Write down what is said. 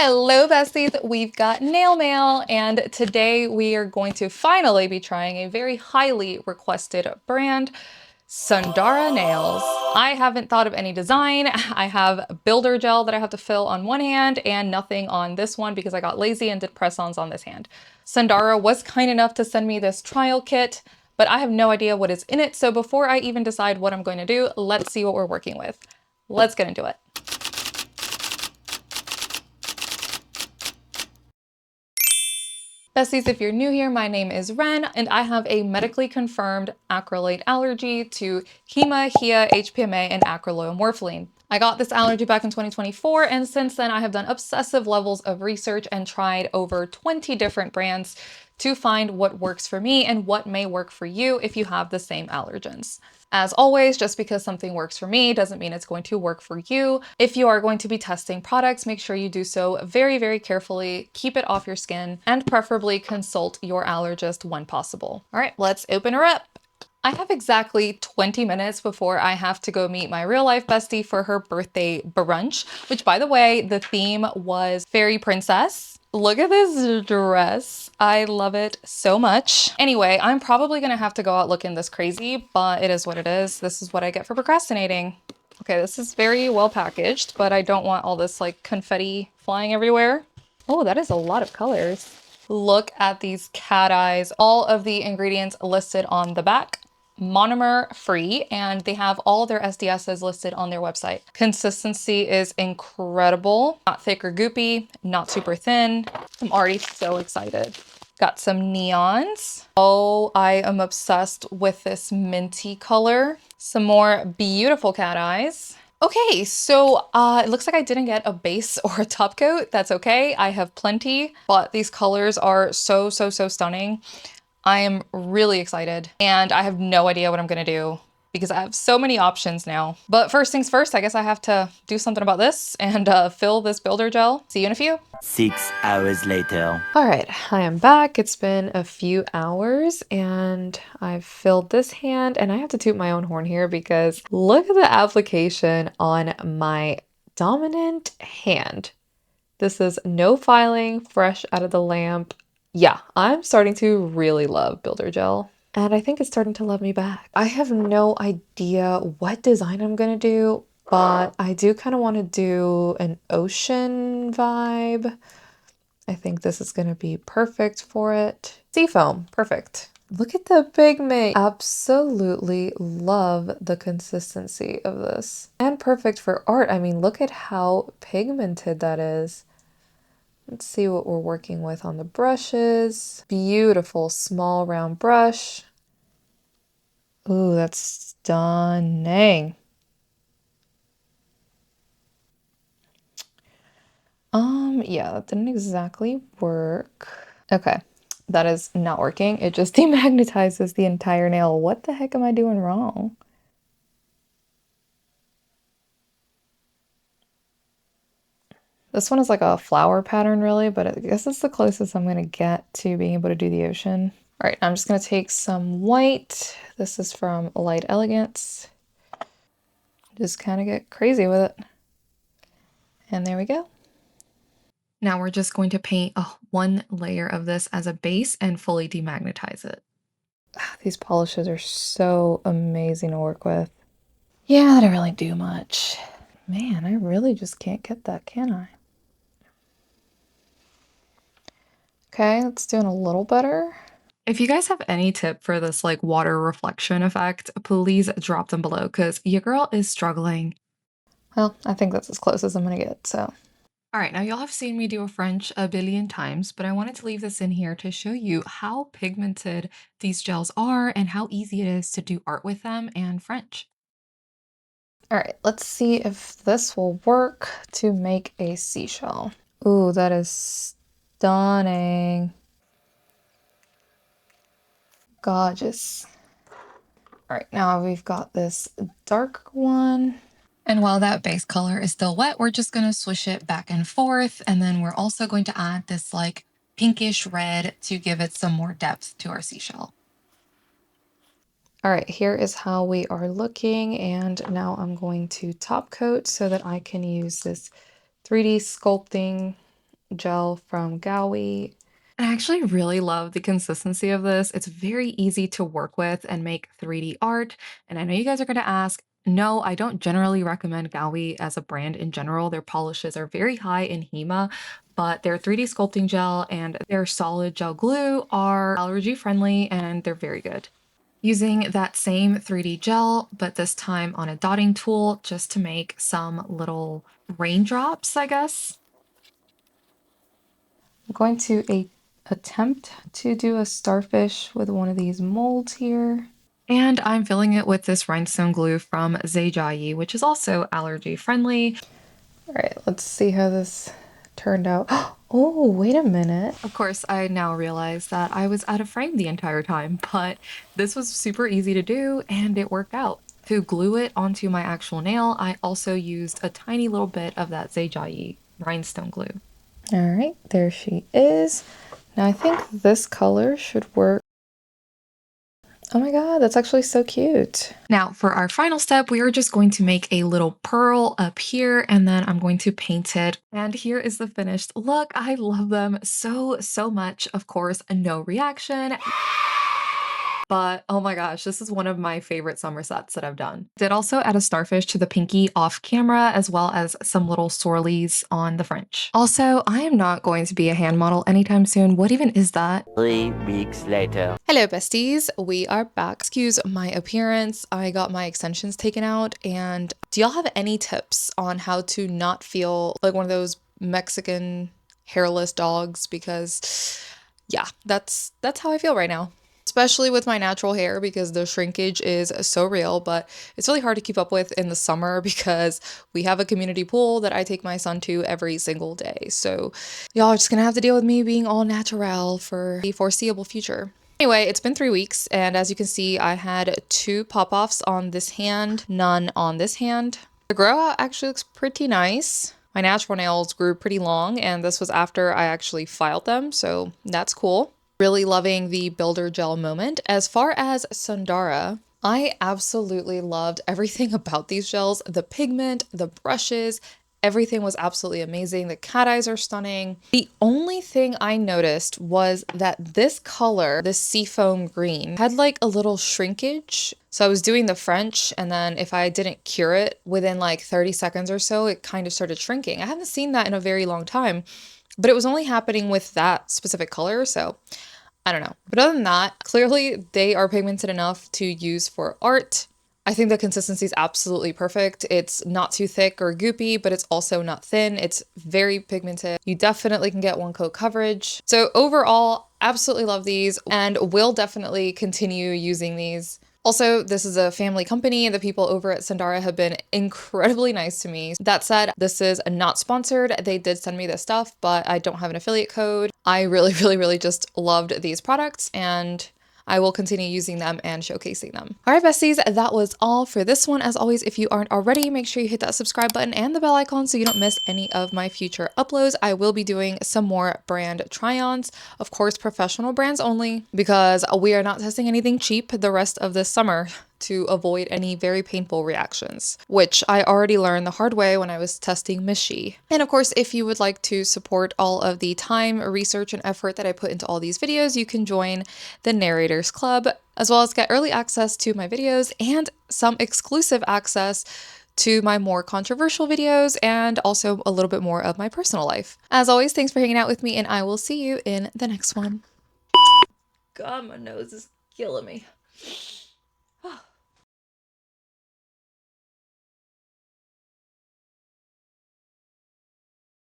Hello besties, we've got nail mail, and today we are going to finally be trying a very highly requested brand, Sundara Nails. I haven't thought of any design. I have builder gel that I have to fill on one hand and nothing on this one because I got lazy and did press-ons on this hand. Sundara was kind enough to send me this trial kit, but I have no idea what is in it, so before I even decide what I'm going to do, let's see what we're working with. Let's get into it. Besties, if you're new here, my name is Ren, and I have a medically confirmed acrylate allergy to HEMA, HEA, HPMA, and acrylomorpholine. I got this allergy back in 2024, and since then I have done obsessive levels of research and tried over 20 different brands to find what works for me and what may work for you if you have the same allergens. As always, just because something works for me doesn't mean it's going to work for you. If you are going to be testing products, make sure you do so very, very carefully, keep it off your skin, and preferably consult your allergist when possible. All right, let's open her up. I have exactly 20 minutes before I have to go meet my real life bestie for her birthday brunch, which by the way, the theme was fairy princess. Look at this dress. I love it so much. Anyway, I'm probably gonna have to go out looking this crazy, but it is what it is. This is what I get for procrastinating. Okay, this is very well packaged, but I don't want all this like confetti flying everywhere. Oh, that is a lot of colors. Look at these cat eyes. All of the ingredients listed on the back. Monomer-Free, and they have all their SDSs listed on their website. Consistency is incredible. Not thick or goopy, not super thin. I'm already so excited. Got some neons. Oh, I am obsessed with this minty color. Some more beautiful cat eyes. Okay, so it looks like I didn't get a base or a top coat. That's okay. I have plenty, but these colors are so stunning. I am really excited and I have no idea what I'm gonna do because I have so many options now. But first things first, I guess I have to do something about this and fill this builder gel. See you in a few. 6 hours later. All right, I am back. It's been a few hours and I've filled this hand, and I have to toot my own horn here because look at the application on my dominant hand. This is no filing, fresh out of the lamp. Yeah, I'm starting to really love builder gel, and I think it's starting to love me back. I have no idea what design I'm gonna do, but I do kind of want to do an ocean vibe. I think this is gonna be perfect for it. Seafoam, perfect. Look at the pigment. Absolutely love the consistency of this. And perfect for art. I mean, look at how pigmented that is. Let's see what we're working with on the brushes. Beautiful small round brush. Ooh, that's stunning. Yeah, that didn't exactly work. Okay, that is not working. It just demagnetizes the entire nail. What the heck am I doing wrong? This one is like a flower pattern really, but I guess it's the closest I'm gonna get to being able to do the ocean. All right, I'm just gonna take some white. This is from Light Elegance. Just kind of get crazy with it. And there we go. Now we're just going to paint one layer of this as a base and fully demagnetize it. These polishes are so amazing to work with. Yeah, I didn't really do much. Man, I really just can't get that, can I? Okay, it's doing a little better. If you guys have any tip for this like water reflection effect, please drop them below because your girl is struggling. Well, I think that's as close as I'm gonna get, so. All right, now y'all have seen me do a French a billion times, but I wanted to leave this in here to show you how pigmented these gels are and how easy it is to do art with them and French. All right, let's see if this will work to make a seashell. Ooh, that is stunning. Gorgeous. All right, now we've got this dark one. And while that base color is still wet, we're just gonna swish it back and forth. And then we're also going to add this like pinkish red to give it some more depth to our seashell. All right, here is how we are looking. And now I'm going to top coat so that I can use this 3D sculpting gel from Gawi. And I actually really love the consistency of this. It's very easy to work with and make 3D art. And I know you guys are going to ask, no, I don't generally recommend Gawi as a brand in general. Their polishes are very high in HEMA, but their 3D sculpting gel and their solid gel glue are allergy friendly and they're very good. Using that same 3D gel, but this time on a dotting tool just to make some little raindrops, I guess. I'm going to attempt to do a starfish with one of these molds here. And I'm filling it with this rhinestone glue from Zaji, which is also allergy friendly. All right, let's see how this turned out. Oh, wait a minute. Of course, I now realize that I was out of frame the entire time, but this was super easy to do and it worked out. To glue it onto my actual nail, I also used a tiny little bit of that Zaji rhinestone glue. All right, there she is. Now I think this color should work. Oh my god, that's actually so cute. Now for our final step, we are just going to make a little pearl up here and then I'm going to paint it. And here is the finished look. I love them so much. Of course, no reaction. But oh my gosh, this is one of my favorite summer sets that I've done. Did also add a starfish to the pinky off camera, as well as some little swirlies on the French. Also, I am not going to be a hand model anytime soon. What even is that? 3 weeks later. Hello besties, we are back. Excuse my appearance, I got my extensions taken out, and do y'all have any tips on how to not feel like one of those Mexican hairless dogs? Because yeah, that's how I feel right now. Especially with my natural hair because the shrinkage is so real, but it's really hard to keep up with in the summer because we have a community pool that I take my son to every single day. So y'all are just gonna have to deal with me being all natural for the foreseeable future. Anyway, it's been 3 weeks, and as you can see, I had 2 pop-offs on this hand, none on this hand. The grow out actually looks pretty nice. My natural nails grew pretty long, and this was after I actually filed them, so that's cool. Really loving the builder gel moment. As far as Sundara, I absolutely loved everything about these gels. The pigment, the brushes, everything was absolutely amazing. The cat eyes are stunning. The only thing I noticed was that this color, this seafoam green, had like a little shrinkage. So I was doing the French, and then if I didn't cure it within like 30 seconds or so, it kind of started shrinking. I haven't seen that in a very long time, but it was only happening with that specific color, so I don't know. But other than that, clearly they are pigmented enough to use for art. I think the consistency is absolutely perfect. It's not too thick or goopy, but it's also not thin. It's very pigmented. You definitely can get 1 coat coverage. So overall, absolutely love these and will definitely continue using these. Also, this is a family company and the people over at Sundara have been incredibly nice to me. That said, this is not sponsored. They did send me this stuff, but I don't have an affiliate code. I really just loved these products and I will continue using them and showcasing them. All right, besties, that was all for this one. As always, if you aren't already, make sure you hit that subscribe button and the bell icon so you don't miss any of my future uploads. I will be doing some more brand try-ons, of course, professional brands only, because we are not testing anything cheap the rest of this summer to avoid any very painful reactions, which I already learned the hard way when I was testing Mishi. And of course, if you would like to support all of the time, research, and effort that I put into all these videos, you can join the Narrators Club, as well as get early access to my videos and some exclusive access to my more controversial videos and also a little bit more of my personal life. As always, thanks for hanging out with me, and I will see you in the next one. God, my nose is killing me.